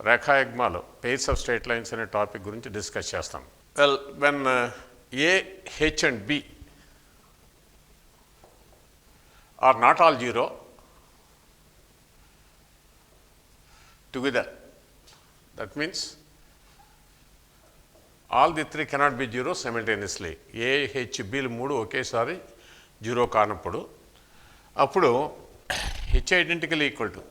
రేఖాయుగ్మాలు pairs of straight lines అనే topic గురించి discuss చేస్తాం. Well when A, H and B are not all 0 together, that means all the three cannot be 0 simultaneously. A, H, B లు మూడు ఒకేసారి 0 కానప్పుడు అప్పుడు H identically equal to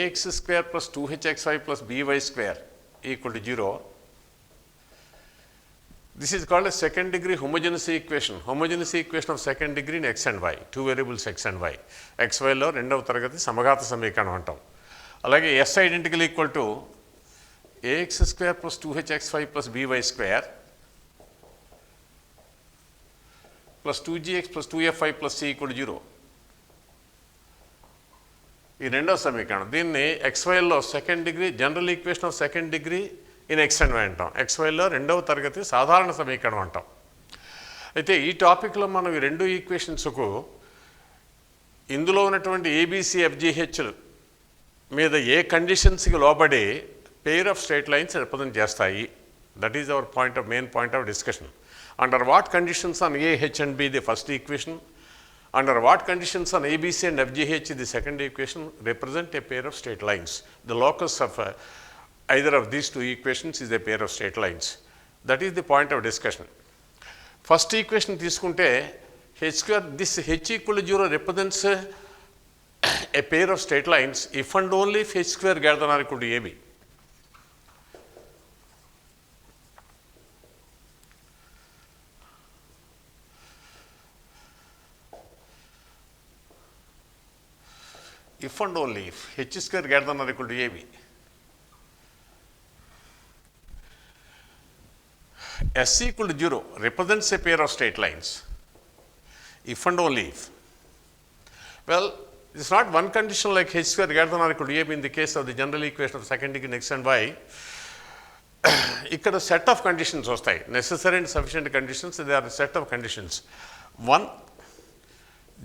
ax square plus 2hxy plus by square equal to 0. This is called a second degree homogeneous equation. Homogeneous equation of second degree in x and y, two variables x and y. xy లో రెండవ తరగతి సమఘాత సమీకరణం అంటాం. అలాగే s identically equal to ax square plus 2hxy plus by square plus 2gx plus 2fy plus c equal to 0. ఈ రెండవ సమీకరణం. దీన్ని xyలో second degree general equation of second degree in x and y అంటాం. xyలో రెండవ తరగతి సాధారణ సమీకరణం అంటాం. అయితే ఈ టాపిక్లో మనం ఈ రెండు ఈక్వేషన్స్కు ఇందులో ఉన్నటువంటి ABCFGH మీద ఏ కండిషన్స్కి లోబడి pair of straight lines represent చేస్తాయి. That is our main point of discussion. Under what conditions on A, H and B the first equation, under what conditions on ABC and FGH the second equation represent a pair of straight lines. The locus of either of these two equations is a pair of straight lines. That is the point of discussion. First equation తీసుకుంటే h square, this h equal to 0 represents a pair of straight lines if and only if h square greater than or equal to AB. If and only if h square greater than or equal to AB. S equal to 0 represents a pair of straight lines if and only if. Well, it is not one condition like h square greater than or equal to AB in the case of the general equation of second degree in x and y. ఇక్కడ set of conditions వస్తాయి. Necessary and sufficient conditions, they are a set of conditions. One,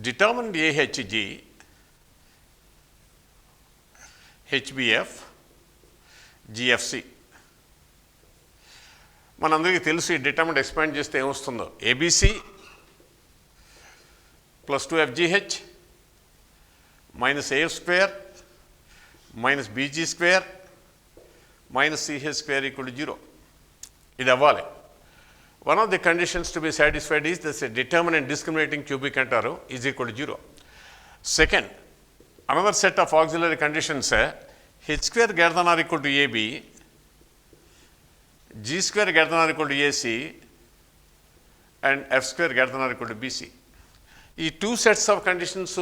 determine AHG HBF GFC. మనందరికీ తెలుసు ఈ determinant expand చేస్తే ఏమొస్తుందో ABC plus 2FGH minus AF square minus BG square minus CH square equal to 0. ఇది అవ్వాలి. One of the conditions to be satisfied is this determinant discriminating cubic అంటారు is equal to 0. Second, another set of auxiliary conditions, h square greater than or equal to AB, g square greater than or equal to AC, and f square greater than or equal to BC. ఈ two sets of conditions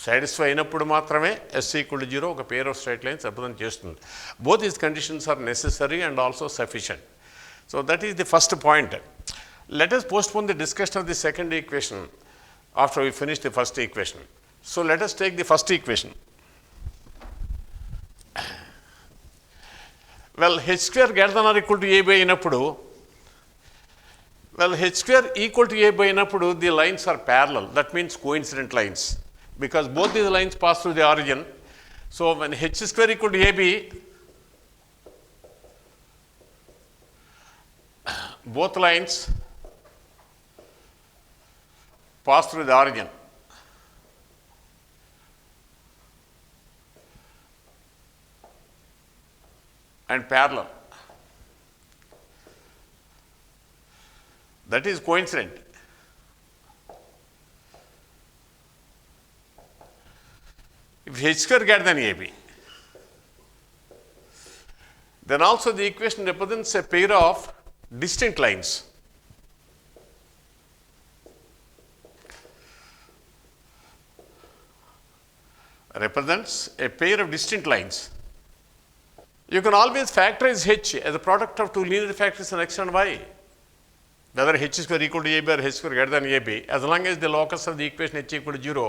satisfy అయినప్పుడు మాత్రమే s equal to 0 ఒక pair of straight lines represent చేస్తుంది. Both these conditions are necessary and also sufficient. So that is the first point. Let us postpone the discussion of the second equation after we finish the first equation. So let us take the first equation. Well, h square greater than or equal to AB అయినప్పుడు, well, h square equal to AB అయినప్పుడు the lines are parallel. That means coincident lines because both these lines pass through the origin. So when h square equal to AB, both lines pass through the origin. And parallel. That is coincident. If h square greater than AB, then also the equation represents a pair of distinct lines. Represents a pair of distinct lines. You can always factorize h as a product of two linear factors in x and y. Whether h square equal to AB or h square greater than AB, as long as the locus of the equation h equal to 0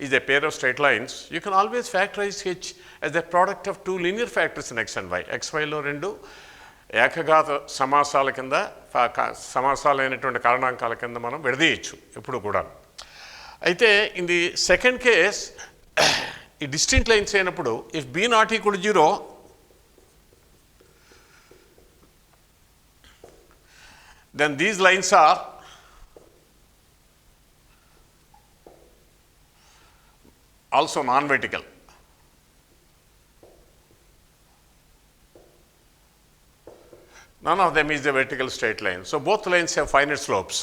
is a pair of straight lines, you can always factorize h as a product of two linear factors in x and y. xy లో రెండు ఏకఘాత సమాసాల కింద సమాసాలైనటువంటి కారణాంకాల కింద మనం విడదీయచ్చు ఎప్పుడు కూడా. అయితే in the second case ఈ డిస్టింక్ట్ లైన్స్ అయినప్పుడు if B not equal to 0, then these lines are also non-vertical. None of them is a vertical straight line. So both lines have finite slopes.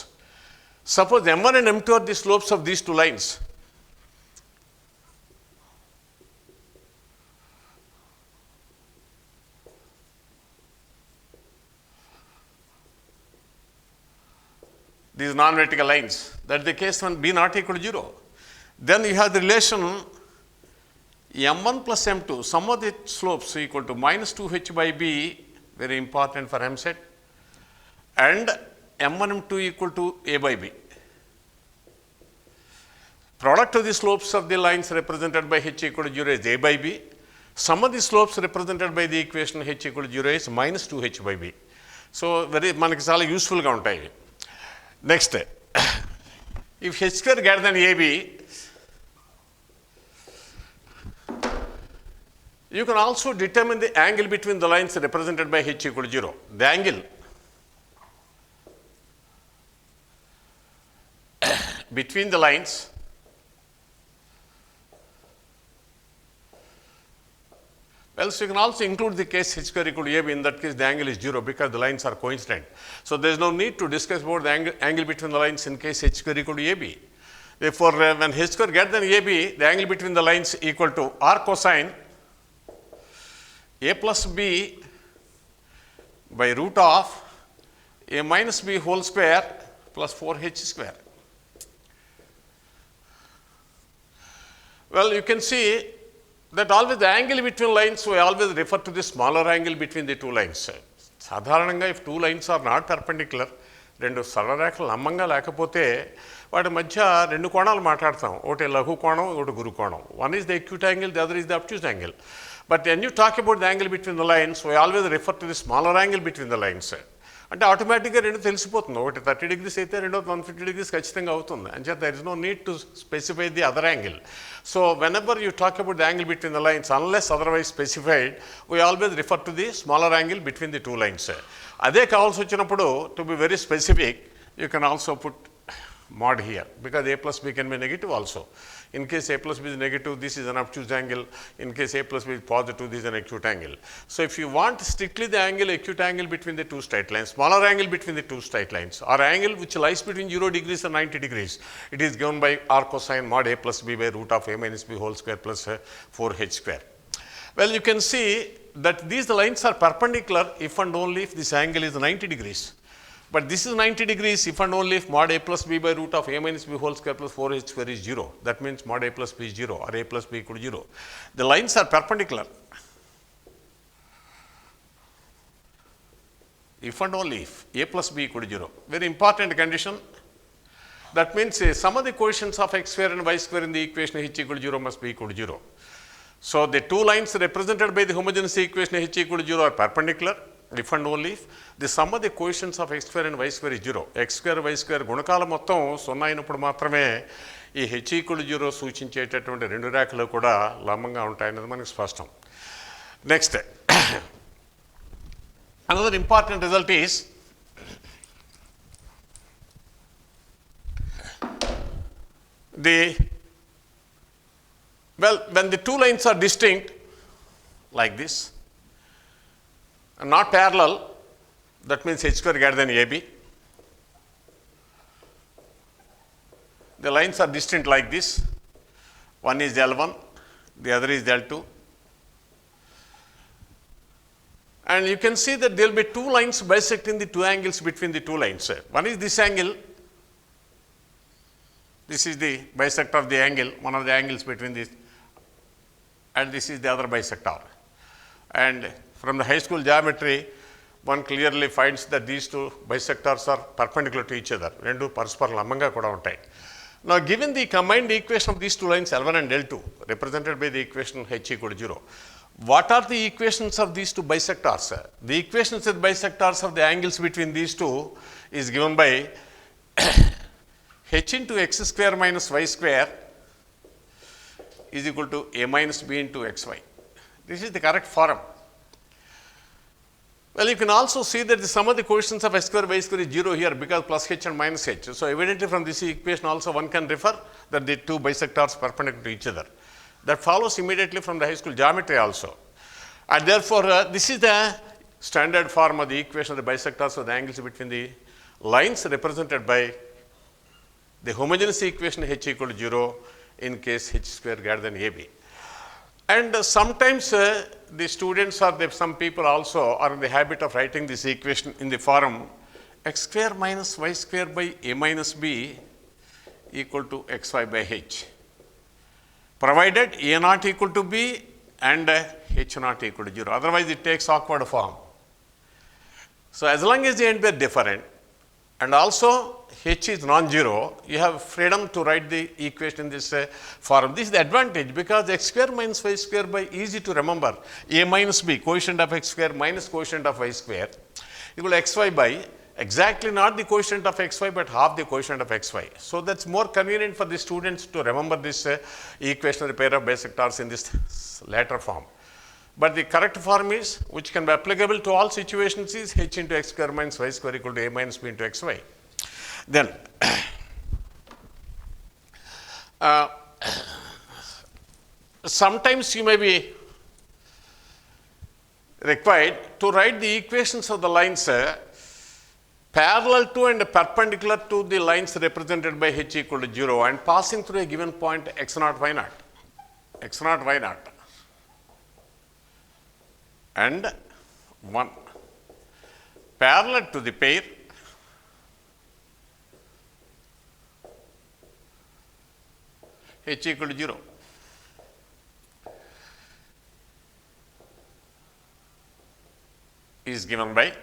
Suppose M1 and M2 are the slopes of these two lines. These non-vertical lines. That is the case when B not equal to 0. Then you have the relation M1 plus M2, sum of the slopes equal to minus 2h by B, very important for EAPCET, and M1 M2 equal to A by B. Product of the slopes of the lines represented by h equal to 0 is A by B. Sum of the slopes represented by the equation h equal to 0 is minus 2h by B. So very manaki chaala useful ga untayi. Next, if h square greater than AB, you can also determine the angle between the lines represented by h equal to 0. The angle between the lines well, so you can also include the case h square equal to AB. In that case, the angle is 0 because the lines are coincident. So there is no need to discuss about the angle between the lines in case h square equal to AB. Therefore, when h square greater than AB, the angle between the lines equal to r cosine A plus B by root of A minus B whole square plus 4h square. Well, you can see that always the angle between lines, we always refer to the smaller angle between the two lines. సాధారణంగా if two lines are not perpendicular, రెండు సరళ రేఖలు లంబంగా లేకపోతే వాటి మధ్య రెండు కోణాలు మాట్లాడతాం. ఒకటి లఘు కోణం, ఒకటి గురు కోణం. One is the acute angle, the other is the obtuse angle. But when you talk about the angle between the lines, we always refer to the smaller angle between the lines. అంటే ఆటోమేటిక్గా రెండు తెలిసిపోతుంది. ఒకటి 30 degrees అయితే రెండోది 150 degrees ఖచ్చితంగా అవుతుంది. అంచేత there is no need to specify the other angle. So whenever you talk about the angle between the lines, unless otherwise specified, we always refer to the smaller angle between the two lines. అదే కావాల్సి వచ్చినప్పుడు, to be very specific, you can also put mod here because A plus B can be negative also. In case A plus B is negative, this is an obtuse angle. In case A plus B is positive, this is an acute angle. So if you want strictly the angle, acute angle between the two straight lines, smaller angle between the two straight lines, or angle which lies between 0 degrees and 90 degrees, it is given by r cosine mod A plus B by root of A minus B whole square plus 4h square. Well, you can see that these lines are perpendicular if and only if this angle is 90 degrees. But this is 90 degrees if and only if mod A plus B by root of A minus B whole square plus 4h square is 0. That means mod A plus B is 0 or A plus B equal to 0. The lines are perpendicular if and only if A plus B equal to 0. Very important condition. That means sum of the coefficients of x square and y square in the equation h equal to 0 must be equal to 0. So the two lines represented by the homogeneous equation h equal to 0 are perpendicular if and only if the sum of the coefficients of x square and y square is 0. x square y square గుణకాల మొత్తం 0 అయినప్పుడు మాత్రమే ఈ h equal to 0 సూచించేటటువంటి రెండు రేఖలు కూడా లంబంగా ఉంటాయన్నది మనకు స్పష్టం. Next, another important result is when the two lines are distinct like this and not parallel, that means h square greater than AB. The lines are distinct like this. One is L1, the other is L2. And you can see that there will be two lines bisecting the two angles between the two lines. One is this angle. This is the bisector of the angle, one of the angles between this, and this is the other bisector. And from the high school geometry, one clearly finds that these two bisectors are perpendicular to each other. Rendu parasparam lamanga kuda untayi. Now, given the combined equation of these two lines L1 and L2 represented by the equation h equal to 0, what are the equations of these two bisectors? The equations of the bisectors of the angles between these two is given by h into x square minus y square is equal to a minus b into xy. This is the correct form. Well, you can also see that the sum of the coefficients of x square y square is 0 here because plus h and minus h. So, evidently from this equation also one can refer that the two bisectors perpendicular to each other. That follows immediately from the high school geometry also. And therefore, this is the standard form of the equation of the bisectors of the angles between the lines represented by the homogeneous equation h equal to 0 in case h square greater than ab. And sometimes the students or some people also are in the habit of writing this equation in the form x square minus y square by a minus b equal to xy by h, provided a not equal to b and h not equal to 0. Otherwise, it takes awkward form. So, as long as the end were different and also h is non-zero, you have freedom to write the equation in this form. This is the advantage because x square minus y square by easy to remember a minus b, coefficient of x square minus coefficient of y square equal to xy by exactly not the coefficient of xy but half the coefficient of xy. So, that is more convenient for the students to remember this equation of the pair of bisectors in this latter form. But the correct form is, which can be applicable to all situations, is h into x square minus y square equal to a minus b into xy. Then, sometimes you may be required to write the equations of the lines parallel to and perpendicular to the lines represented by h equal to 0 and passing through a given point x naught y naught, x naught y naught and 1 parallel to the pair h equal to 0. Is given by,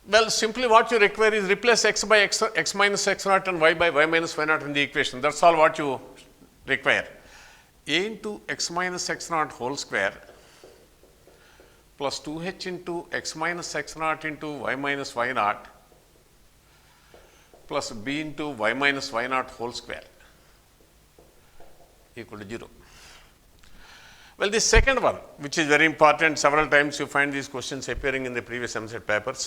well, simply what you require is replace x by x minus x naught and y by y minus y naught in the equation. That is all what you require. A into x minus x naught whole square plus 2h into x minus x naught into y minus y naught plus b into y minus y naught whole square equal to 0. Well, the second one, which is very important, several times you find these questions appearing in the previous EAPCET papers.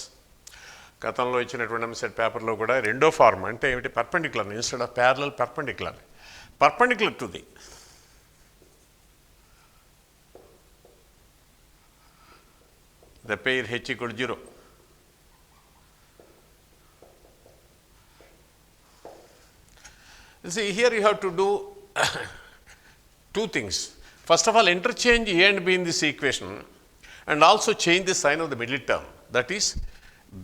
గతంలో ఇచ్చినటువంటి EAPCET పేపర్లో కూడా రెండో form అంటే ఏమిటి, perpendicular instead of parallel perpendicular, perpendicular to the pair h equal to 0. You see, here you have to do two things. First of all, interchange a and b in this equation and also change the sign of the middle term. That is,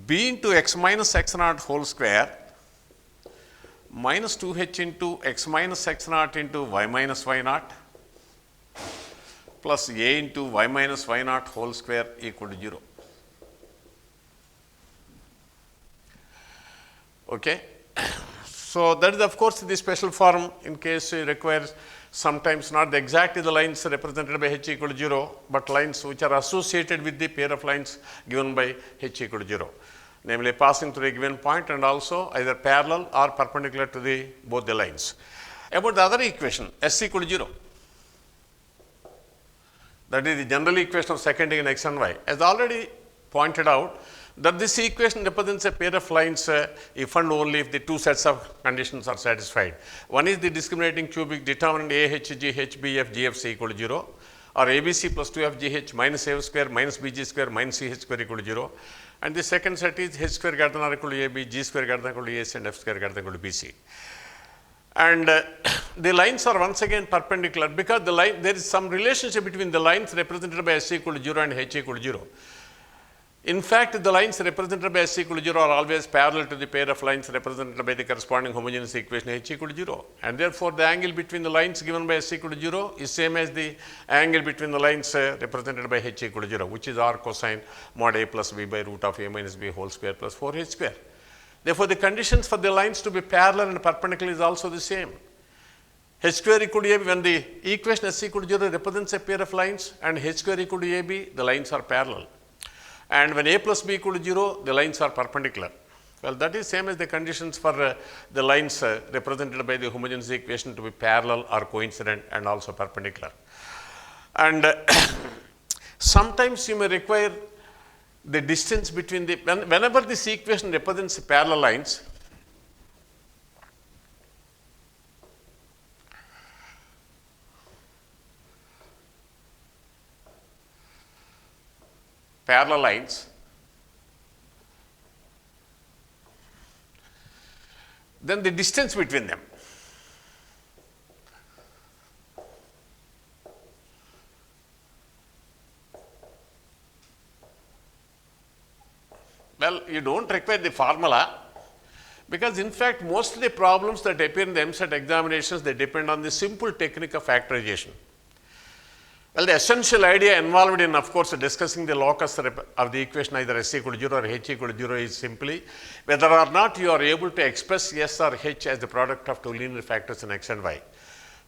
b into x minus x naught whole square minus 2h into x minus x naught into y minus y naught plus a into y minus y naught whole square equal to 0. Okay. So, that is of course the special form in case it requires sometimes not exactly the lines represented by h equal to 0, but lines which are associated with the pair of lines given by h equal to 0, namely passing through a given point and also either parallel or perpendicular to the both the lines. About the other equation s equal to 0, that is the general equation of second degree in x and y, as already pointed out that this equation represents a pair of lines if and only if the two sets of conditions are satisfied. One is the discriminating cubic determinant 𝗂𝗃𝗃𝗃𝗃 equal to 0, or ABC plus 2FGH minus A square minus BG square minus CH square equal to 0, and the second set is H square greater than or equal to AB, G square greater than or equal to AC, and F square greater than or equal to BC. And the lines are once again perpendicular because the line, there is some relationship between the lines represented by S equal to 0 and H equal to 0. In fact, the lines represented by S equal to 0 are always parallel to the pair of lines represented by the corresponding homogeneous equation H equal to 0. And therefore, the angle between the lines given by S equal to 0 is same as the angle between the lines represented by H equal to 0, which is R cosine mod A plus B by root of A minus B whole square plus 4H square. Therefore, the conditions for the lines to be parallel and perpendicular is also the same. H square equal to AB, when the equation S equal to 0 represents a pair of lines, and H square equal to AB, the lines are parallel. And when A plus B equal to 0, the lines are perpendicular. Well, that is same as the conditions for the lines represented by the homogeneous equation to be parallel or coincident and also perpendicular. And sometimes you may require the distance between the, whenever this equation represents parallel lines, then the distance between them well, you don't require the formula, because in fact most of the problems that appear in the EAPCET examinations, they depend on the simple technique of factorization. Well, the essential idea involved in, of course, discussing the locus of the equation either 𝗧=0 or 𝗧=0 is simply whether or not you are able to express S or H as the product of two linear factors in X and Y.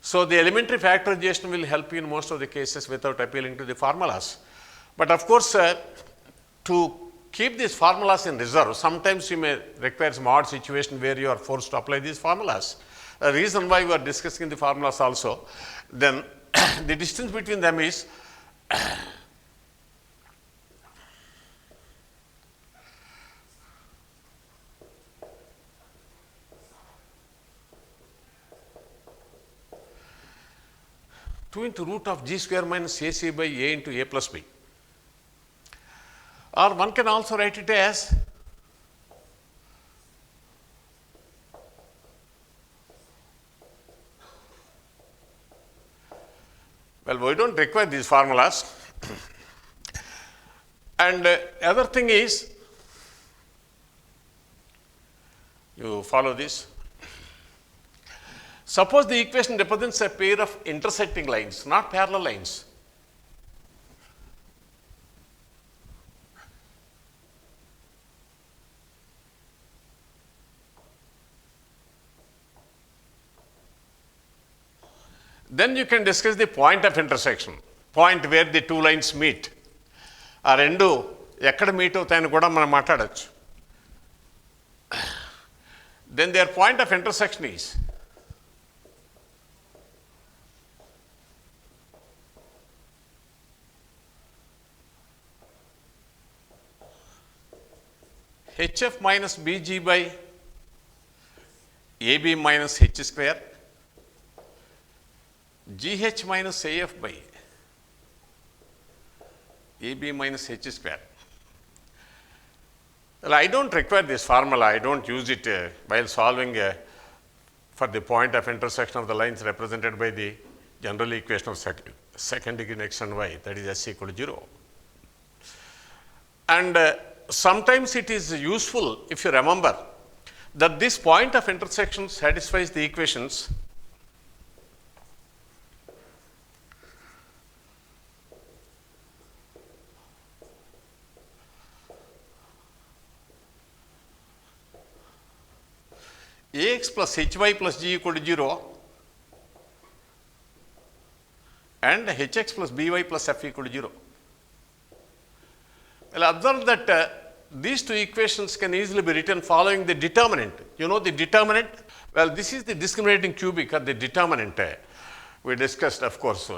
So, the elementary factorization will help you in most of the cases without appealing to the formulas. But of course, to keep these formulas in reserve, sometimes you may require some odd situation where you are forced to apply these formulas. The reason why we are discussing the formulas also, then the distance between them is two into root of g square minus AC by A into A plus B. Or one can also write it as well, we don't require these formulas. And other thing is, you follow this. Suppose the equation represents a pair of intersecting lines, not parallel lines. Then you can discuss the point of intersection, point where the two lines meet. ఆ రెండు ఎక్కడ meet అవుతాయని కూడా మనం మాట్లాడచ్చు. Then their point of intersection is HF minus BG by AB minus H square, GH minus AF by AB minus H square. Well, I don't require this formula, I don't use it while solving for the point of intersection of the lines represented by the general equation of second degree in X and Y, that is 𝗧=0. And sometimes it is useful if you remember that this point of intersection satisfies the equations Ax plus Hy plus G equal to 0 and Hx plus By plus F equal to 0. Well, observe that these two equations can easily be written following the determinant. You know the determinant? Well, this is the discriminating cubic or the determinant. We discussed, of course,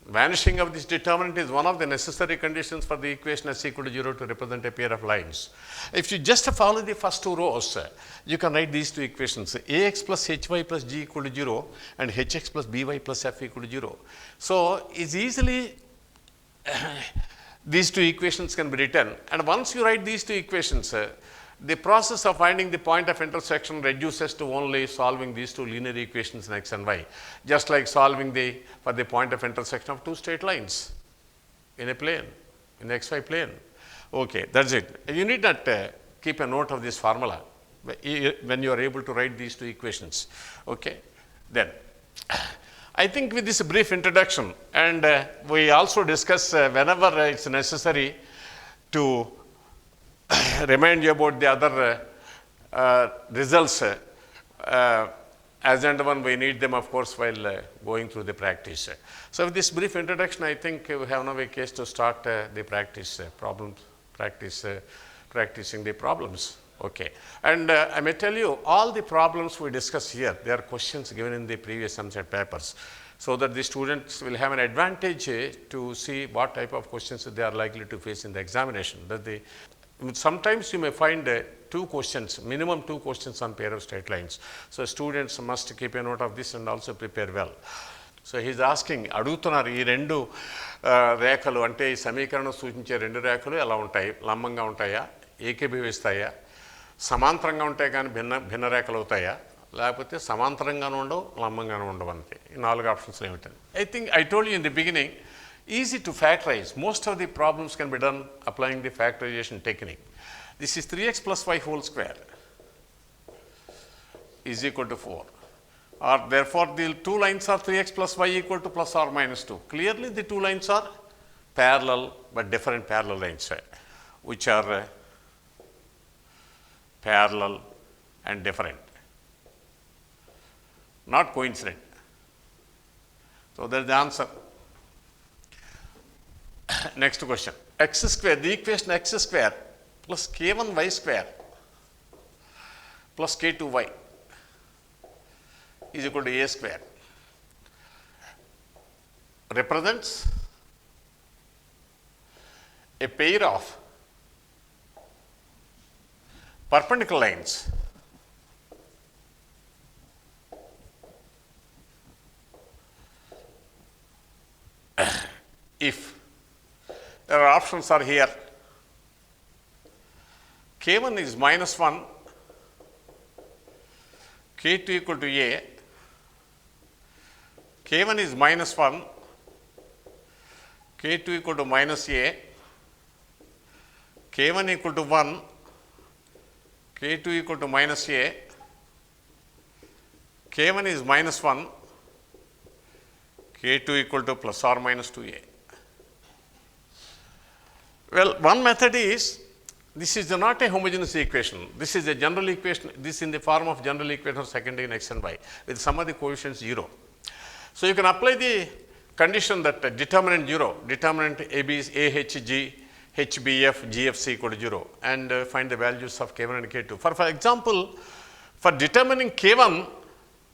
vanishing of this determinant is one of the necessary conditions for the equation 𝗧=0 to represent a pair of lines. If you just follow the first two rows, you can write these two equations, Ax plus Hy plus G equal to 0 and Hx plus By plus F equal to 0. So, it's easily these two equations can be written, and once you write these two equations, the process of finding the point of intersection reduces to only solving these two linear equations in X and Y, just like solving for the point of intersection of two straight lines in a plane, in the XY plane. Okay, that's it. You need not keep a note of this formula when you are able to write these two equations. Okay, then I think with this brief introduction, and we also discuss whenever it's necessary to remind you about the other results. As and when we need them, of course, while going through the practice. So, with this brief introduction, I think we have now a case to start the practice, practicing the problems. Okay. And I may tell you, all the problems we discuss here, they are questions given in the previous EAPCET papers, so that the students will have an advantage to see what type of questions they are likely to face in the examination. Sometimes you may find two questions, minimum two questions on pair of straight lines. So students must keep a note of this and also prepare well. So he is asking, అడుగుతున్నారు ఈ రెండు రేఖలు అంటే ఈ సమీకరణం సూచించే రెండు రేఖలు ఎలా ఉంటాయి, లంబంగా ఉంటాయా, ఏకీభవిస్తాయా, సమాంతరంగా ఉంటాయి కానీ భిన్న రేఖలు అవుతాయా, లేకపోతే సమాంతరంగానూ ఉండవు లంబంగానూ ఉండవు అంతే. ఈ నాలుగు ఆప్షన్స్ ఏమిటండి? I think I told you in the beginning, easy to factorize. Most of the problems can be done applying the factorization technique. This is 3x plus y whole square is equal to 4. Or therefore, the two lines are 3x plus y equal to plus or minus 2. Clearly, the two lines are parallel but different parallel lines, which are parallel and different, not coincident. So, that is the answer. Next question. X square, the equation x square plus k1y square plus k2y is equal to a square represents a pair of perpendicular lines if there are options are here. K1 is minus 1, K2 equal to A, K1 is minus 1, K2 equal to minus A, K1 equal to 1, K2 equal to minus A, K1 is minus 1, K2 equal to plus or minus 2A. Well, one method is, this is not a homogeneous equation. This is a general equation. This is in the form of general equation of second degree in x and y with some of the coefficients 0. So you can apply the condition that determinant 0, determinant 𝗵𝗵𝗁 𝗵𝗵F GFC equal to 0, and find the values of K1 and K2. For example, for determining K1,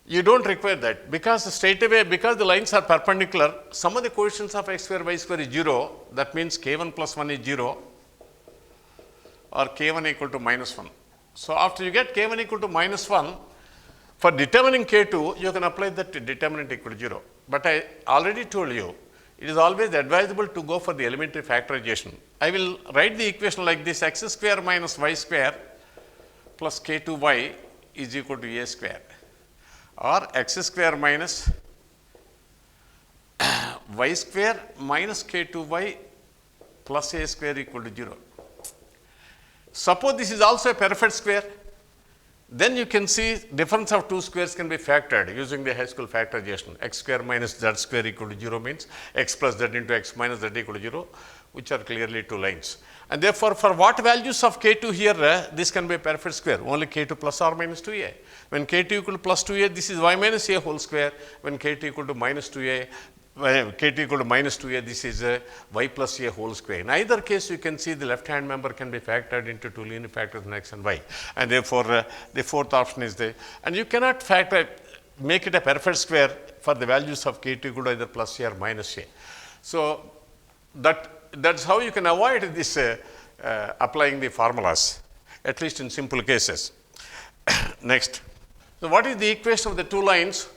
you don't require that, because straight away, because the lines are perpendicular, some of the coefficients of x square y square is 0. That means K1 plus 1 is 0, or K1 equal to minus 1. So after you get K1 equal to minus 1, for determining K2, you can apply that determinant equal to 0. But I already told you, it is always advisable to go for the elementary factorization. I will write the equation like this: x square minus y square plus K2y is equal to a square, or x square minus y square minus K2y plus a square equal to 0. Suppose this is also a perfect square, then you can see difference of two squares can be factored using the high school factorization. X square minus z square equal to 0 means x plus z into x minus z equal to 0, which are clearly two lines. And therefore, for what values of K2 here, this can be a perfect square, only K2 plus or minus 2a. When K2 equal to plus 2a, this is y minus a whole square. When K2 equal to minus 2a, K2 equal to minus 2a, this is y plus a whole square. In either case, you can see the left hand member can be factored into two linear factors in x and y, and therefore the fourth option is there. And you cannot make it a perfect square for the values of K2 equal to either plus a or minus a. So that's how you can avoid this applying the formulas, at least in simple cases. Next, so what is the equation of the two lines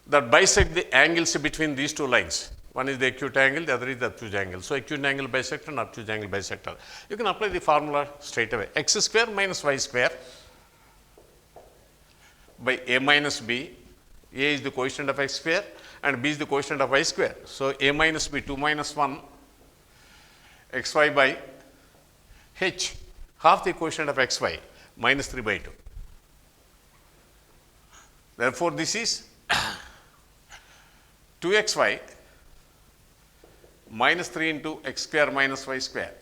that bisect the angles between these two lines? One is the acute angle, the other is the obtuse angle. So acute angle bisector and obtuse angle bisector. You can apply the formula straight away. X square minus y square by a minus b. A is the coefficient of x square and b is the coefficient of y square. So a minus b, 2 minus 1 xy by h, half the coefficient of xy, minus 3 by 2. Therefore, this is 2xy minus 3 into x square minus y square,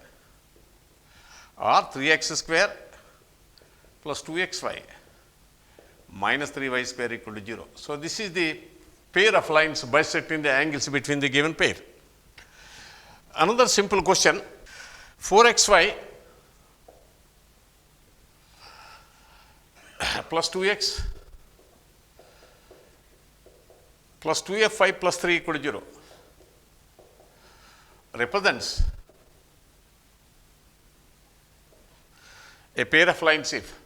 or 3x square plus 2xy minus 3y square equal to 0. So, this is the pair of lines bisecting the angles between the given pair. Another simple question: 4xy plus 2x plus 2f5 plus 3 equal to 0 represents a pair of lines if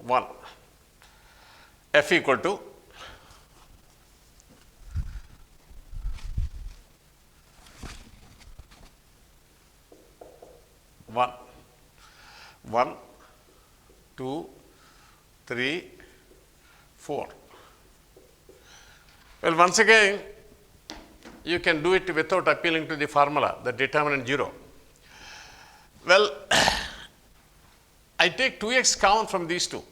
one f equal to one, 1, 2, 3, 4. Well, once again, you can do it without appealing to the formula, the determinant 0. Well, I take 2x common from these two.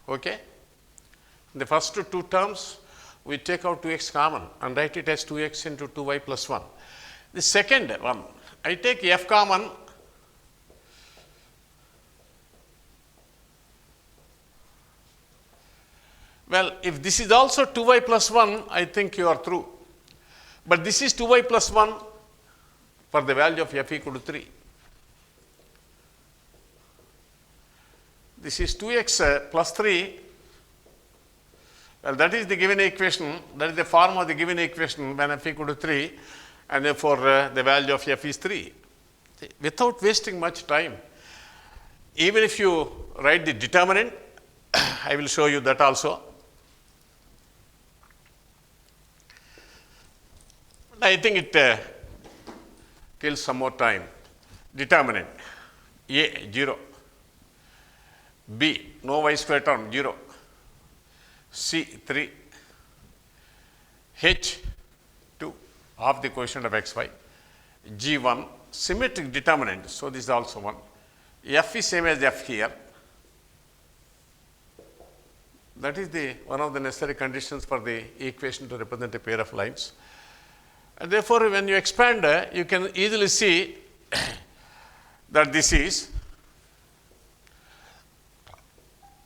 Okay? In the first two terms, we take out 2x common and write it as 2x into 2y plus 1. The second one, I take f common. Well, if this is also 2y plus 1, I think you are through. But this is 2y plus 1 for the value of f equal to 3. This is 2x plus 3. Well, that is the given equation, that is the form of the given equation when f equal to 3, and therefore the value of f is 3. Without wasting much time, even if you write the determinant, I will show you that also. I think it kills some more time. Determinant, A, 0. B, no y square term, 0. C, 3. H, 2, half the quotient of xy. G, 1, symmetric determinant, so this is also 1. F is same as f here. That is one of the necessary conditions for the equation to represent a pair of lines. And therefore, when you expand, you can easily see that this is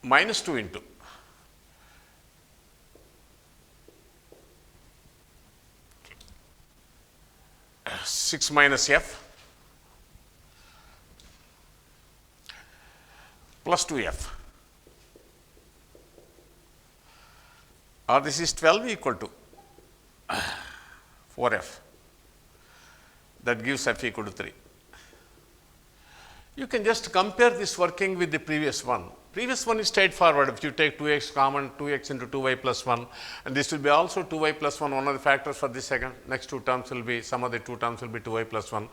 minus 2 into 6 minus f plus 2f, or this is 12 equal to 4f. That gives f equal to 3. You can just compare this working with the previous one. Previous one is straightforward. If you take 2x common, 2x into 2y plus 1, and this will be also 2y plus 1, one of the factors for the second. Next two terms will be, some of the two terms will be 2y plus 1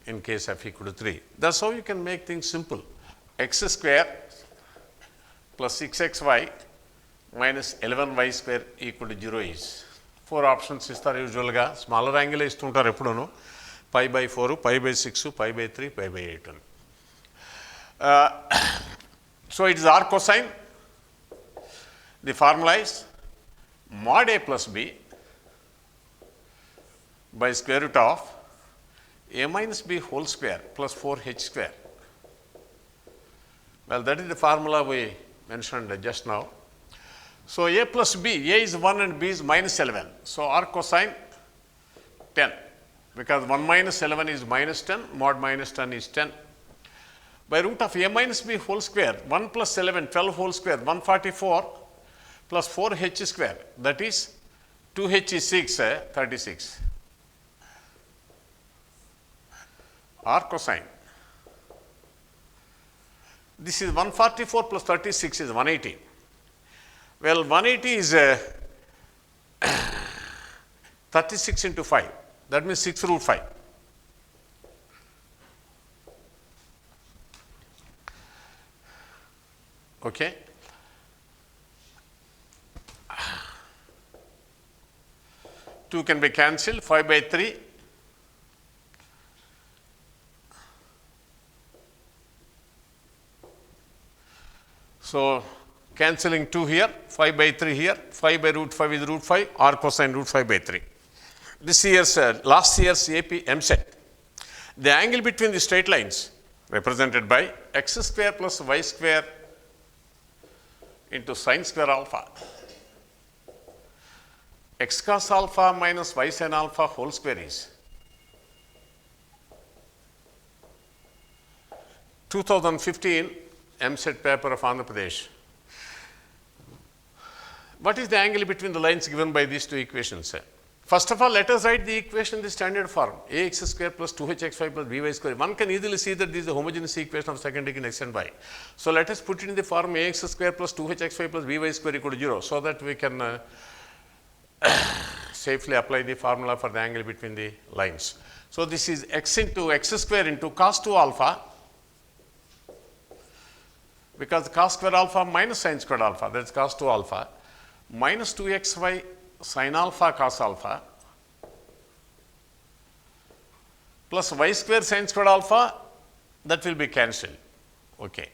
in case f equal to 3. That's how you can make things simple. X square plus 6xy minus 11y square equal to 0 is. 4 options istar usual ga. Smaller angle istuntaru eppuduno. Pi by 4, pi by 6, pi by 3, pi by 8. So it is r cosine. The formula is mod a plus b by square root of a minus b whole square plus 4h square. Well, that is the formula we mentioned just now. So a plus b, a is 1 and b is minus 11. So r cosine 10, because 1 minus 11 is minus 10, mod minus 10 is 10. By root of a minus b whole square, 1 plus 11, 12 whole square, 144 plus 4h square, that is 2h is 6, 36. R cosine. This is 144 plus 36 is 180. Well, 180 is 36 into 5. That means 6 root 5. Okay. Two can be cancelled, 5 by 3. So cancelling 2 here, 5 by 3 here, 5 by root 5 is root 5, r cosine root 5 by 3. This year's, last year's EAPCET, the angle between the straight lines represented by x square plus y square into sine square alpha x cos alpha minus y sin alpha whole square is 2015 EAPCET paper of Andhra Pradesh. What is the angle between the lines given by these two equations? First of all, let us write the equation in the standard form, ax square plus 2hxy plus by square. One can easily see that this is a homogeneous equation of second degree in x and y. So let us put it in the form ax square plus 2hxy plus by square equal to 0, so that we can safely apply the formula for the angle between the lines. So this is x into x square into cos 2 alpha, because cos square alpha minus sin square alpha, that is cos 2 alpha, minus 2xy sin alpha cos alpha plus y square sin square alpha, that will be cancelled. Okay.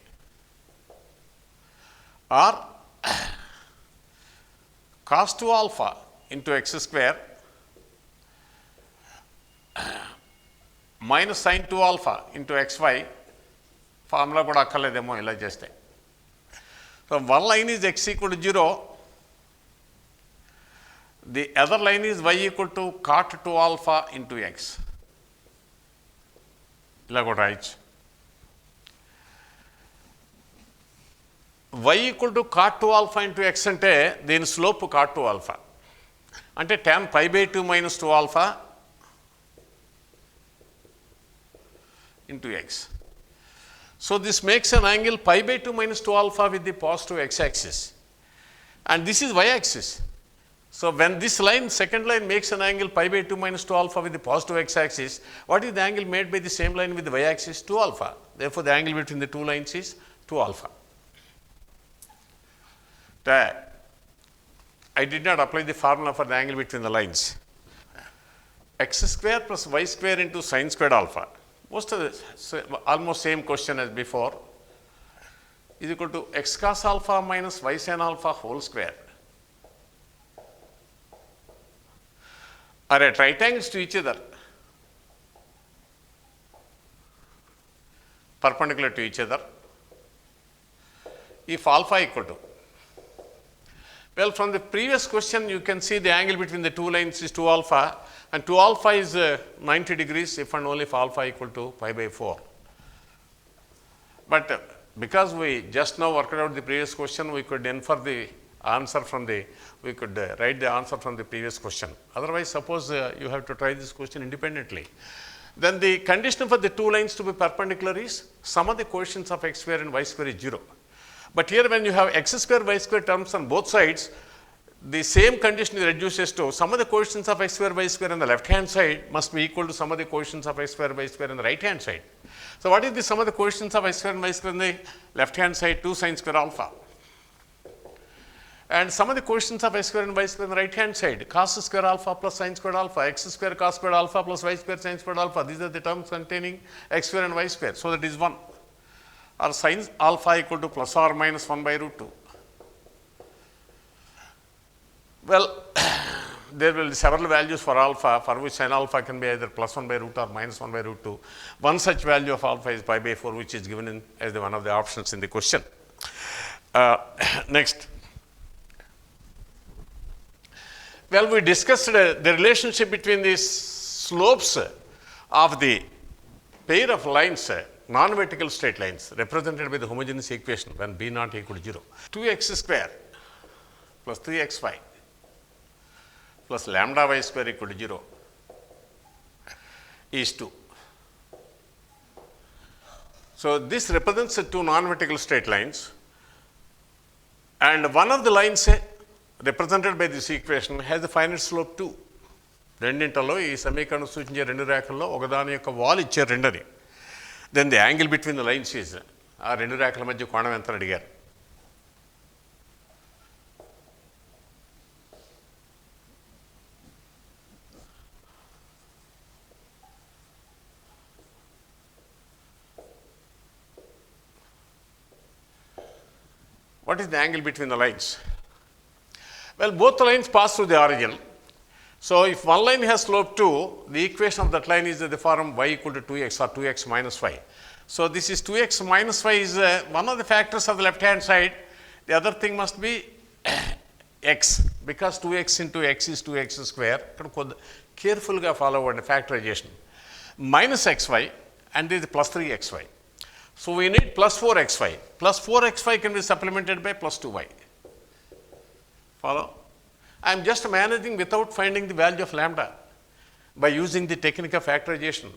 Or cos 2 alpha into x square minus sin 2 alpha into xy, formula kuda akkaledemo ila cheste. So one line is x equal to 0, the other line is y equal to cot 2 alpha into x. ఇలా కూడా రాయొచ్చు. y equal to cot 2 alpha into x అంటే దీని slope cot 2 alpha. అంటే tan pi by 2 minus 2 alpha into x. So this makes an angle pi by 2 minus 2 alpha with the positive x-axis. And this is y-axis. So when this line, second line, makes an angle pi by 2 minus 2 alpha with the positive x-axis, what is the angle made by the same line with the y-axis? 2 alpha. Therefore, the angle between the two lines is 2 alpha. I did not apply the formula for the angle between the lines. X square plus y square into sin squared alpha. Almost same question as before, is equal to x cos alpha minus y sin alpha whole square. Are at right angles to each other, perpendicular to each other, if alpha equal to. Well, from the previous question, you can see the angle between the two lines is 2 alpha, and 2 alpha is 90 degrees if and only if alpha equal to pi by 4. But because we just now worked out the previous question, we could infer the answer from the, we could write the answer from the previous question. Otherwise, suppose you have to try this question independently. Then the condition for the two lines to be perpendicular is sum of the coefficients of x square and y square is 0. But here when you have x square, y square terms on both sides, the same condition reduces to sum of the coefficients of x square, y square on the left hand side must be equal to sum of the coefficients of x square, y square on the right hand side. So what is the sum of the coefficients of x square and y square on the left hand side? 2 sin square alpha. And sum of the coefficients of x square and y square on the right hand side, cos square alpha plus sin square alpha, x square cos square alpha plus y square sin square alpha. These are the terms containing x square and y square. So that is 1. Or sin alpha equal to plus or minus 1 by root 2. Well, there will be several values for alpha, for which sin alpha can be either plus 1 by root or minus 1 by root 2. One such value of alpha is pi by 4, which is given in as the one of the options in the question. Next. Well, we discussed the relationship between the slopes of the pair of lines, non-vertical straight lines, represented by the homogeneous equation when b naught equal to 0. 2x square plus 3xy plus lambda y square equal to 0 is 2. So this represents two non-vertical straight lines, and one of the lines represented by this equation has a finite slope 2. రెండింటిలో ఈ సమీకరణం సూచించే రెండు రేఖల్లో ఒకదాని యొక్క wall ఇచ్చారు రెండని. Then the angle between the lines is, ఆ రెండు రేఖల మధ్య కోణం ఎంత అడిగారు. What is the angle between the lines? Well, both the lines pass through the origin. So if one line has slope 2, the equation of that line is the form y equal to 2x or 2x minus y. So this is 2x minus y is one of the factors of the left hand side. The other thing must be x. because 2x into x is 2x square. Carefully follow the factorization. Minus xy and this is plus 3xy. So we need plus 4xy. Plus 4xy can be supplemented by plus 2y. Follow? I am just managing without finding the value of lambda by using the technique of factorization.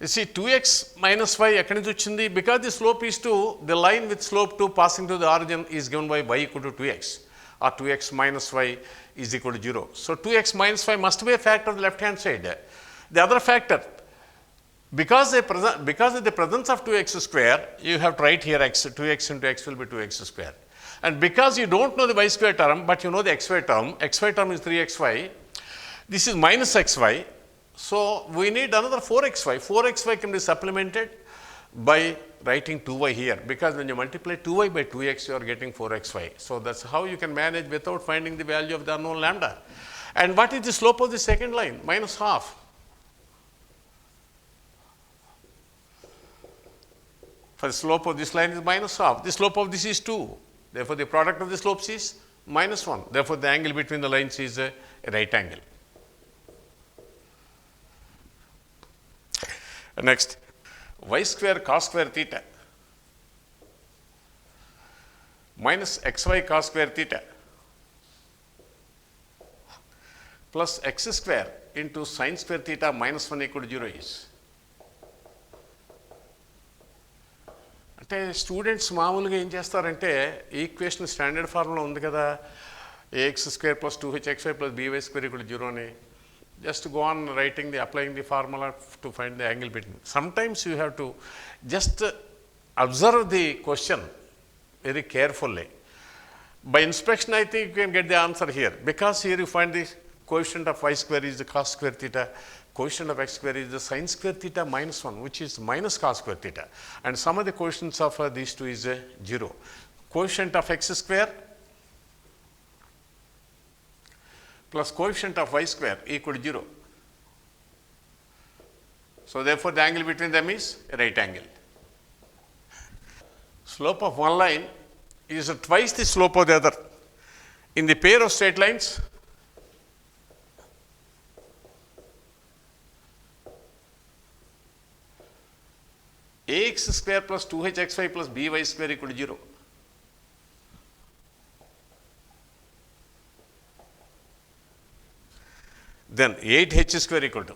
You see 2x minus y because the slope is 2, the line with slope 2 passing to the origin is given by y equal to 2x or 2x minus y is equal to 0. So 2x minus y must be a factor of the left hand side. The other factor, because of the presence of 2x square, you have to write here x, 2x into x will be 2x square. And because you don't know the y square term, but you know the xy term is 3xy, this is minus xy. So we need another 4xy. 4xy can be supplemented by writing 2y here, because when you multiply 2y by 2x, you are getting 4xy. So that's how you can manage without finding the value of the unknown lambda. And what is the slope of the second line? Minus half. For the slope of this line is minus half. The slope of this is 2. Therefore, the product of the slopes is minus 1. Therefore, the angle between the lines is a right angle. Next, y square cos square theta minus xy cos square theta plus x square into sin square theta minus 1 equal to 0 is. అంటే students మామూలుగా ఏం చేస్తారంటే equation standard formula ఉంది కదా, ax square plus 2hxy plus by square equal to 0 అని just go on applying the formula to find the angle between. Sometimes you have to just observe the question very carefully. By inspection, I think you can get the answer here, because here you find the coefficient of y square is the cos square theta, coefficient of x square is the sin square theta minus 1, which is minus cos square theta, and some of the coefficients of these two is 0. Coefficient of x square plus coefficient of y square equal to 0. So therefore, the angle between them is a right angle. Slope of one line is twice the slope of the other. In the pair of straight lines, ax square plus 2hxy plus by square equal to 0. Then 8h square equal to,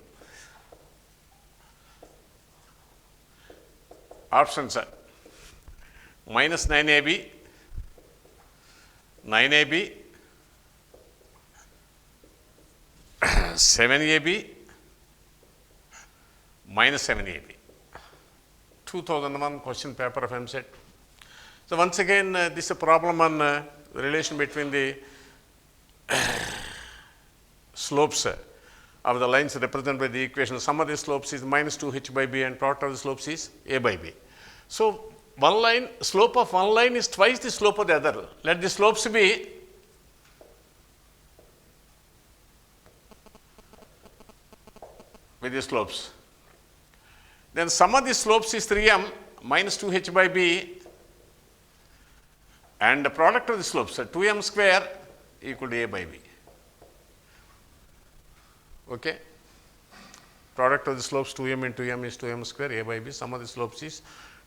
options are minus 9ab, 9ab, 7ab, minus 7ab. 2001 question paper of EAPCET. So once again, this is a problem on the relation between the slopes of the lines represented by the equation. Sum of the slopes is minus 2h by b and product of the slopes is a by b. So one line, slope of one line is twice the slope of the other. Let the slopes be with the slopes. Then sum of the slopes is 3m minus 2h by b, and the product of the slopes are 2m square equal to a by b. Okay. Product of the slopes 2m into m is 2m square a by b. Sum of the slopes is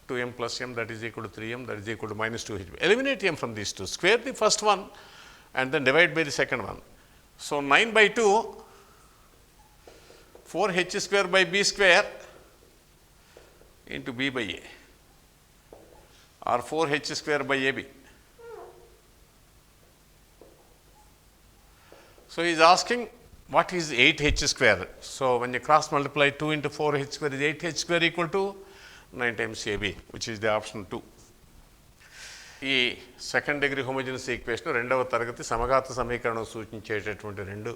2m plus m, that is equal to 3m, that is equal to minus 2h. Eliminate m from these two. Square the first one and then divide by the second one. So 9 by 2, 4h square by b square into b by a, or 4h square by ab. So he is asking what is 8h square. So when you cross multiply 2 into 4h square is 8h square equal to 9 times ab, which is the option 2. ఈ second degree homogeneous equation రెండవ తరగతి సమఘాత సమీకరణం సూచించేటటువంటి రెండు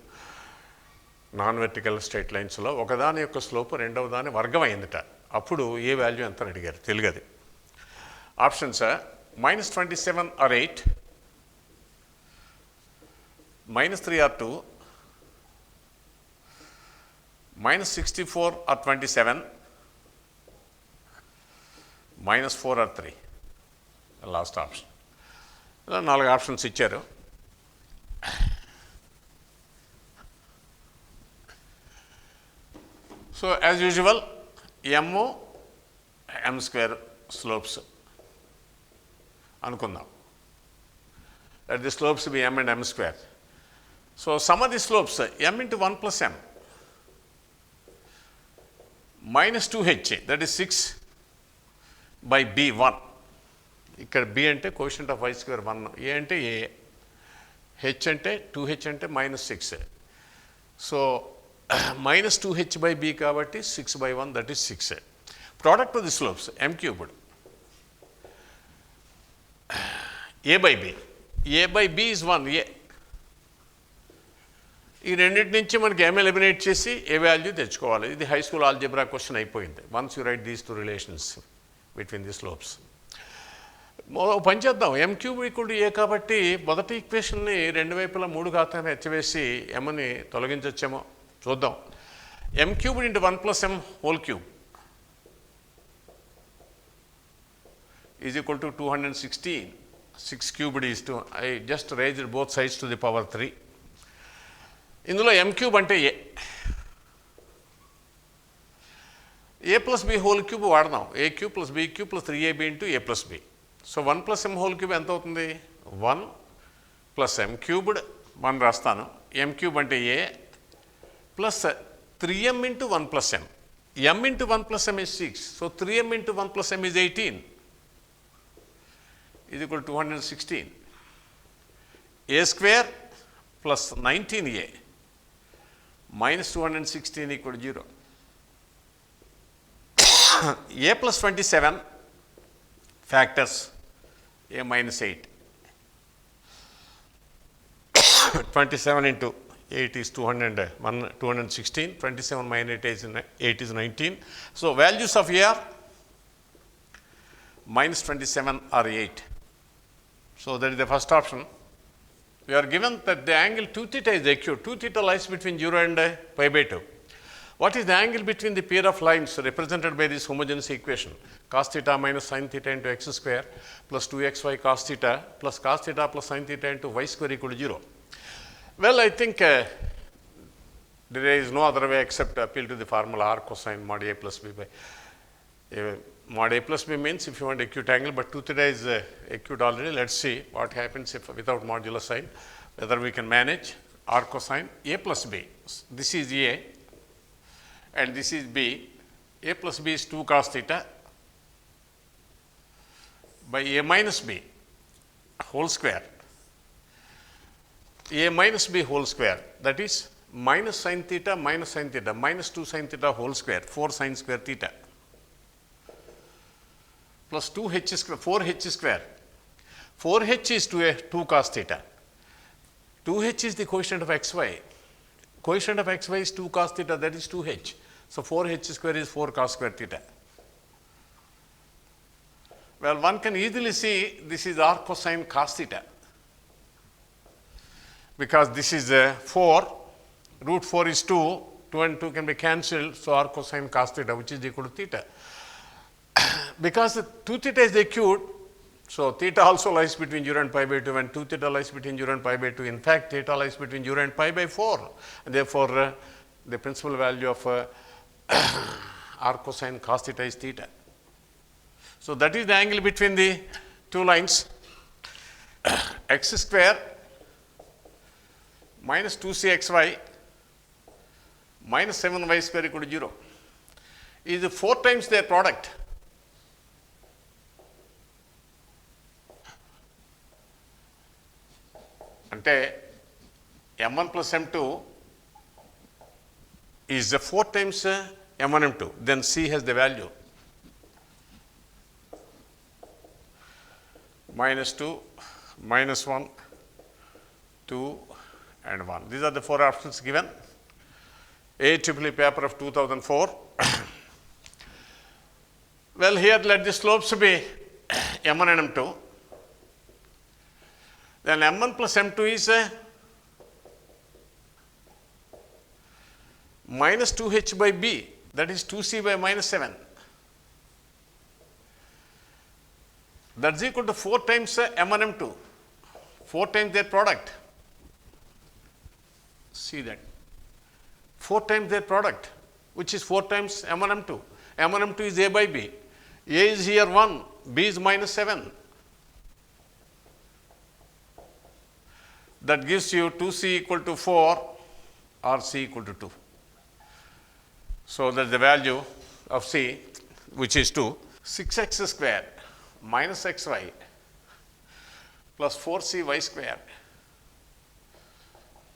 non vertical straight లైన్స్లో ఒకదాని యొక్క slope రెండవ దాని వర్గం అయిందట. అప్పుడు ఏ వాల్యూ ఎంత అని అడిగారు, తెలియదు. Options minus 27 or 8, minus 3 or 2, minus 64 or 27, minus 4 or 3. Last option. ఇలా 4 ఆప్షన్స్ ఇచ్చారు. So as usual, m square slopes అనుకుందాం. Let the slopes be m and m square. So sum of the slopes m into 1 plus m minus 2h, that is 6 by b 1. ఇక్కడ b అంటే quotient of y square 1, a అంటే a, h అంటే 2h అంటే minus 6. So minus 2h by b కాబట్టి 6 by 1, that is 6. Product of the slopes m cubed a by b. a by b is 1a. ఈ రెండింటి నుంచి మనకి m eliminate చేసి ఏ value తెచ్చుకోవాలి. ఇది హై స్కూల్ ఆల్జీబ్రా క్వశ్చన్ అయిపోయింది. Once you right these two relations between the slopes. పని చేద్దాం. m cube equal to a కాబట్టి మొదటి ఈక్వేషన్ని రెండు వైపులా 3 ఘాతాన్ని హెచ్చవేసి mని తొలగించవచ్చేమో చూద్దాం. m cubed into 1 plus m whole cube is equal to 216. 6 cubed is two, I just raised both sides to the power 3. ఇందులో m క్యూబ్ అంటే a plus b whole cube వాడదాం. a cube plus b cube plus 3ab into a plus b. So 1 plus m whole cube ఎంత అవుతుంది? 1 plus m cubed 1 రాస్తాను. m cube అంటే a plus 3m into 1 plus m. m into 1 plus m is 6. So 3m into 1 plus m is 18. is equal to 216. a square plus 19a minus 216 equal to 0. a plus 27 factors a minus 8. 27 into 8 is 216. 27 minus 8 is 19. So values of a are minus 27 or 8. So that is the first option. We are given that the angle 2 theta is acute. 2 theta lies between 0 and pi by 2. What is the angle between the pair of lines represented by this homogeneous equation? Cos theta minus sin theta into x square plus 2xy cos theta plus plus sin theta into y square equal to 0. Well, I think there is no other way except to appeal to the formula r cosine mod a plus b by mod a plus b means if you want acute angle, but 2 theta is acute already. Let's see what happens if without modular sign, whether we can manage r cosine a plus b. This is a and this is b. A plus b is 2 cos theta by a minus b whole square. A minus b whole square, that is minus sin theta minus 2 sin theta whole square, 4 sin square theta plus 2h square, 4h square. 4h is 2 cos theta. 2h is the coefficient of xy. Coefficient of xy is 2 cos theta, that is 2h. So 4h square is 4 cos square theta. Well, one can easily see this is r cosine cos theta because this is 4, root 4 is 2, 2 and 2 can be cancelled, so r cosine cos theta which is equal to theta. Because 2 theta is acute, so theta also lies between 0 and pi by 2, and 2 theta lies between 0 and pi by 2. In fact, theta lies between 0 and pi by 4. And therefore, the principal value of r cosine cos theta is theta. So that is the angle between the two lines. X square minus 2cxy minus 7y square equal to 0 is 4 times their product. అంటే m1 plus m2 is 4 times m1 m2. Then c has the value minus 2, minus 1, 2 and 1. These are the 4 options given. EAPCET paper of 2004. Well, here let the slopes be m1 and m2. Then m1 plus m2 is minus 2h by b, that is 2c by minus 7. That's equal to 4 times m1 m2, 4 times their product. See that, 4 times their product. which is 4 times m1 m2. m1 m2 is a by b. A is here 1, b is minus 7. That gives you 2c equal to 4 or c equal to 2. So that's the value of c, which is 2. 6x squared minus xy plus 4cy squared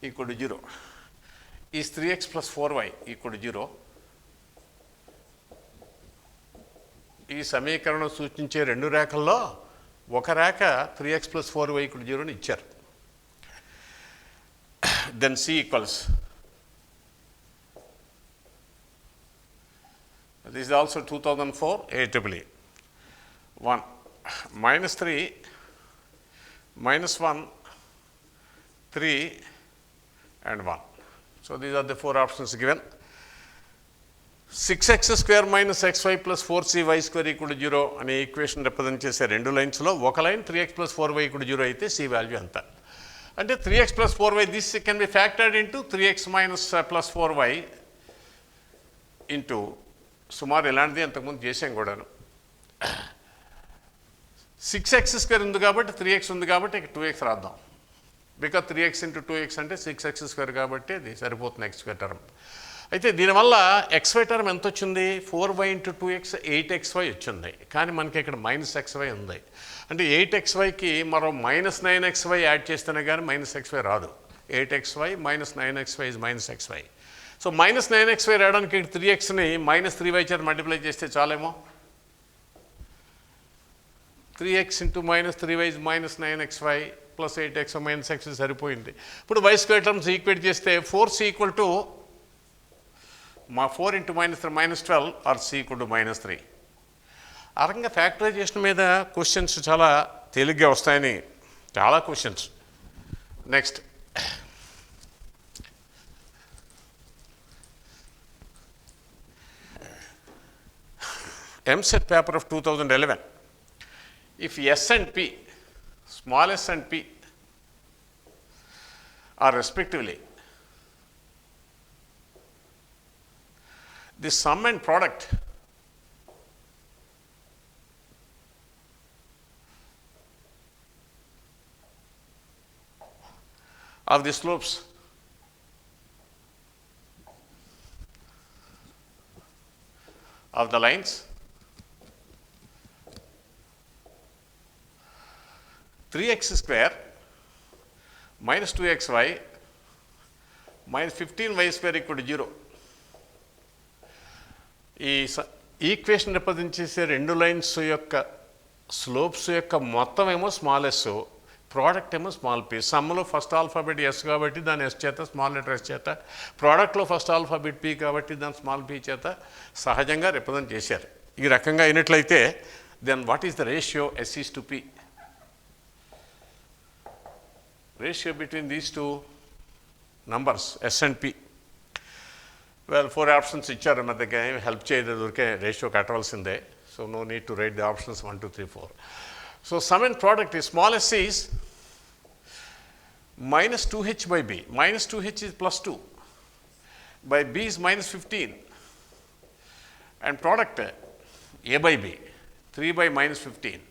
equal to 0 is 3x plus 4y equal to 0. ఈ సమీకరణం సూచించే రెండు రేఖల్లో ఒక రేఖ 3x plus 4y equal to 0 ని ఇచ్చారు. Then c equals, this is also 2004 AAA. 1 minus 3 minus 1 3 and 1. So these are the 4 options given. 6x square minus xy plus 4cy square equal to 0 అనే equation represent చేసే రెండు లైన్స్లో ఒక line 3x plus 4y equal to 0 అయితే c value ఎంత అంటే 3x plus 4y, this can be factored into 3x minus plus 4y into సుమారు ఇలాంటిది అంతకుముందు చేసాం కూడాను. 6x స్క్వేర్ ఉంది కాబట్టి 3x ఉంది కాబట్టి ఇక 2x రాద్దాం. బికాజ్ 3x into 2x అంటే 6x స్క్వేర్ కాబట్టి అది సరిపోతుంది x స్క్వేర్ టర్మ్. అయితే దీనివల్ల xy టర్మ్ ఎంత వచ్చింది? 4y into 2x 8xy వచ్చింది. కానీ మనకి ఇక్కడ మైనస్ xy ఉంది. అంటే 8xyకి మరో మైనస్ 9xy యాడ్ చేస్తేనే కానీ మైనస్ xy రాదు. 8xy minus 9xy is minus xy. So minus 9xy రావడానికి 3xని మైనస్ 3y చేత మల్టిప్లై చేస్తే చాలేమో. 3x into minus 3y is minus 9xy plus 8x minus x సరిపోయింది. ఇప్పుడు y స్క్వేర్ టర్మ్స్ ఈక్వేట్ చేస్తే 4c equal to 4 into minus 3 minus 12 or c equal to minus 3. ఆ రకంగా factorisation మీద questions చాలా తేలిగ్గా వస్తాయని చాలా questions. Next EAPCET paper of 2011. If S and P, small s and p are respectively the sum and product of the slopes of the lines (3x square minus 2xy minus 15y square equal to 0). ఈ equation represent చేసే రెండు lines యొక్క slopes యొక్క మొత్తం ఏమో small s, product ఏమో small p. సమ్లో first alphabet s కాబట్టి దాని ఎస్ చేత, స్మాల్ లెటర్ ఎస్ చేత, ప్రోడక్ట్లో ఫస్ట్ ఆల్ఫాబెట్ పి కాబట్టి దాని స్మాల్ పి చేత సహజంగా రిప్రజెంట్ చేశారు. ఈ రకంగా అయినట్లయితే then what is the ratio S is to P? Ratio between these two numbers S and P. Well, 4 options ఇచ్చారు, మన దగ్గర ఏమి హెల్ప్ చేయదు, ఊరికే రేషియో కట్టవలసిందే. So no need to write the options 1 2 3 4. So sum and product is small s is minus 2h by b. Minus 2h is plus 2 by b is minus 15 and product a by b 3 by minus 15.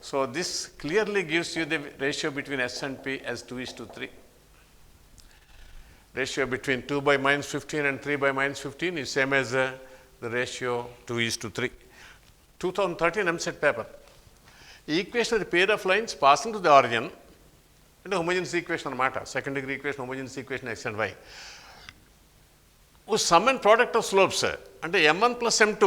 So this clearly gives you the ratio between s and p as 2:3. Ratio between 2 by minus 15 and 3 by minus 15 is same as the ratio 2:3. 2013 EAPCET paper. Equation of the pair of lines passing to the origin and homogeneous equation anamata, second degree equation, homogeneous equation x and y. Whose sum and product of slopes అంటే m1 plus m2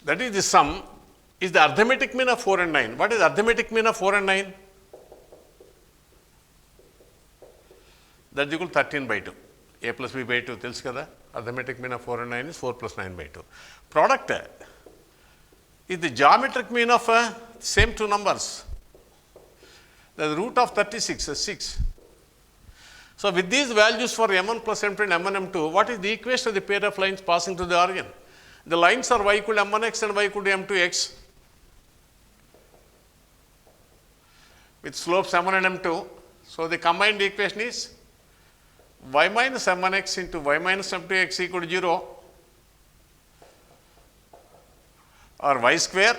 that is the sum is the arithmetic mean of 4 and 9. What is arithmetic mean of 4 and 9? That is equal to 13/2. A plus b by 2 తెలుసు కదా. Arithmetic mean of 4 and 9 is 4 plus 9/2. Product is the geometric mean of same two numbers. The root of 36 is 6. So with these values for m1 plus m2 and m1 m2, what is the equation of the pair of lines passing to the origin? The lines are y equal to m1x and y equal to m2x with slopes m1 and m2. So, the combined equation is y minus m1x into y minus m2x equal to 0 or y square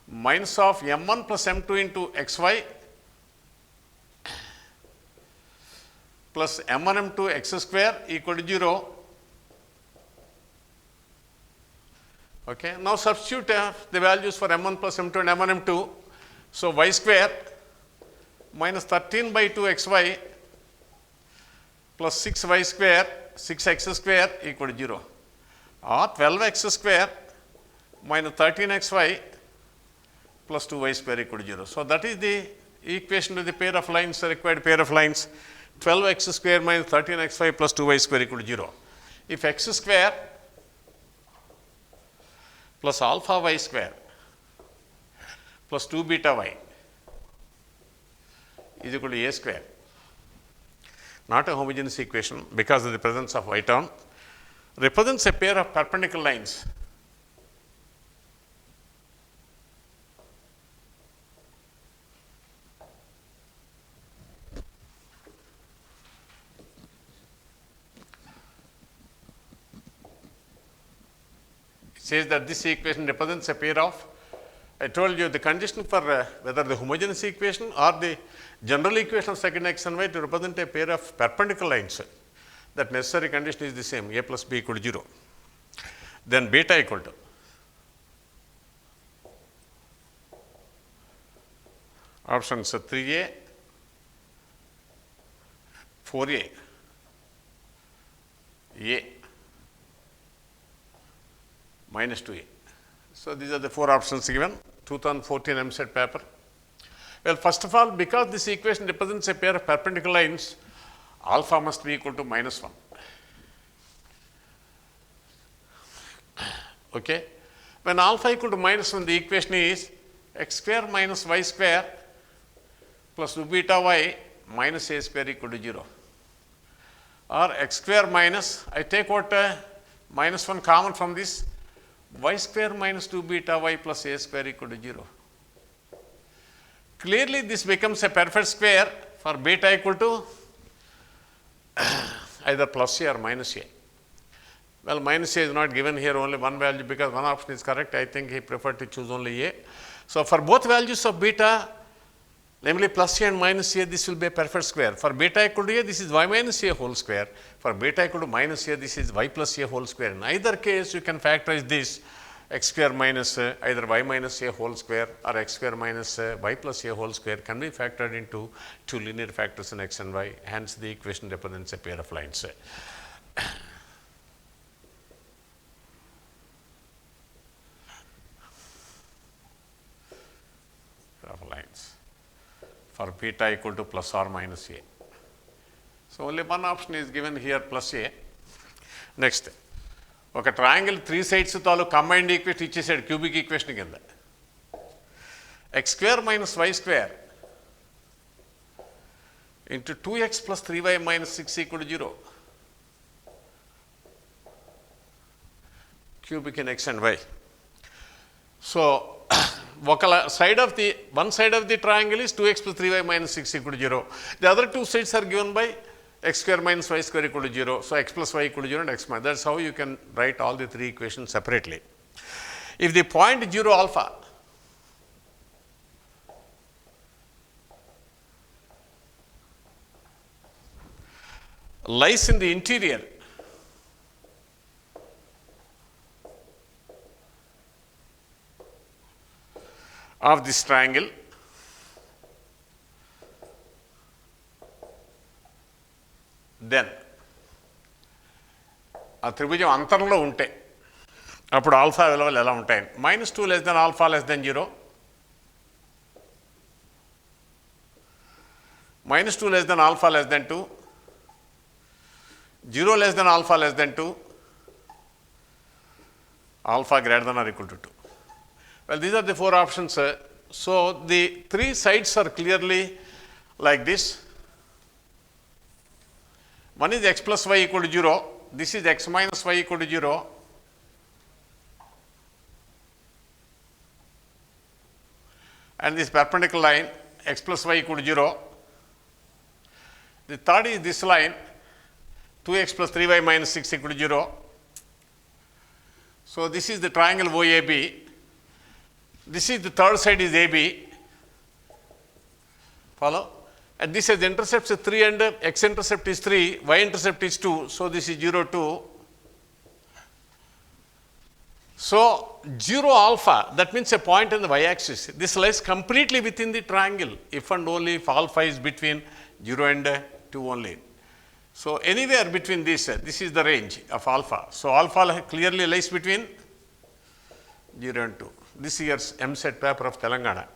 minus of m1 plus m2 into xy plus m1 m2 x square equal to 0. Okay. Now, substitute the values for m1 plus m2 and m1 m2. So, y square minus 13 by 2 xy plus 6y square 6x square equal to 0 or 12x square minus 13xy plus 2y square equal to 0. So, that is the equation to the pair of lines, the required pair of lines, 12x square minus 13xy plus 2y square equal to 0. If x square plus alpha y square plus 2 beta y is equal to a square, not a homogeneous equation because of the presence of y term, represents a pair of perpendicular lines says that this equation represents a pair of, I told you the condition for whether the homogeneous equation or the general equation of second x and y to represent a pair of perpendicular lines, that necessary condition is the same, a plus b equal to 0. Then beta equal to options 3a, 4a, a minus 2a. So, these are the 4 options given, 2014 EAPCET paper. Well, first of all, because this equation represents a pair of perpendicular lines, alpha must be equal to minus 1. Okay. When alpha equal to minus 1, the equation is x square minus y square plus 2 beta y minus a square equal to 0, or x square minus, I take what minus 1 common from this, y square minus 2 beta y plus a square equal to 0. Clearly, this becomes a perfect square for beta equal to either plus a or minus a. Well, minus a is not given here, only one value, because one option is correct. I think he preferred to choose only a. So, for both values of beta, namely plus a and minus a, this will be a perfect square. For beta equal to a, this is y minus a whole square. For beta equal to minus a, this is y plus a whole square. In either case, you can factorize this x square minus either y minus a whole square or x square minus y plus a whole square can be factored into two linear factors in x and y. Hence, the equation represents a pair of lines. Of lines for beta equal to plus or minus a. So, only one option is given here, plus a. Next, ఒక triangle 3 sides తాలూ combined equation ఇచ్చేసాడు cubic equation కింద. x square minus y square into 2x plus 3y minus 6 equal to 0. Cubic in x and y. So, one side of the triangle is 2x plus 3y minus 6 equal to 0. The other two sides are given by x square minus y square equal to 0. So, x plus y equal to 0 and x minus. That is how you can write all the three equations separately. If the point 0 alpha lies in the interior of this triangle, then ఆ త్రిభుజం అంతరంలో ఉంటే అప్పుడు alpha విలువలు ఎలా ఉంటాయి? -2 less than alpha less than 0, -2 less than alpha less than 2, 0 less than alpha less than 2, alpha greater than or equal to 2. Well, these are the 4 options. So, the 3 sides are clearly like this. One is x plus y equal to 0. This is x minus y equal to 0. And this perpendicular line x plus y equal to 0. The third is this line 2x plus 3y minus 6 equal to 0. So, this is the triangle OAB. This is the third side is AB. Follow? And this has intercepts 3 and x-intercept is 3, y-intercept is 2. So, this is 0, 2. So, 0 alpha, that means a point on the y-axis. This lies completely within the triangle if and only if alpha is between 0 and 2 only. So, anywhere between this is the range of alpha. So, alpha clearly lies between 0 and 2. This year's EAPCET paper of Telangana.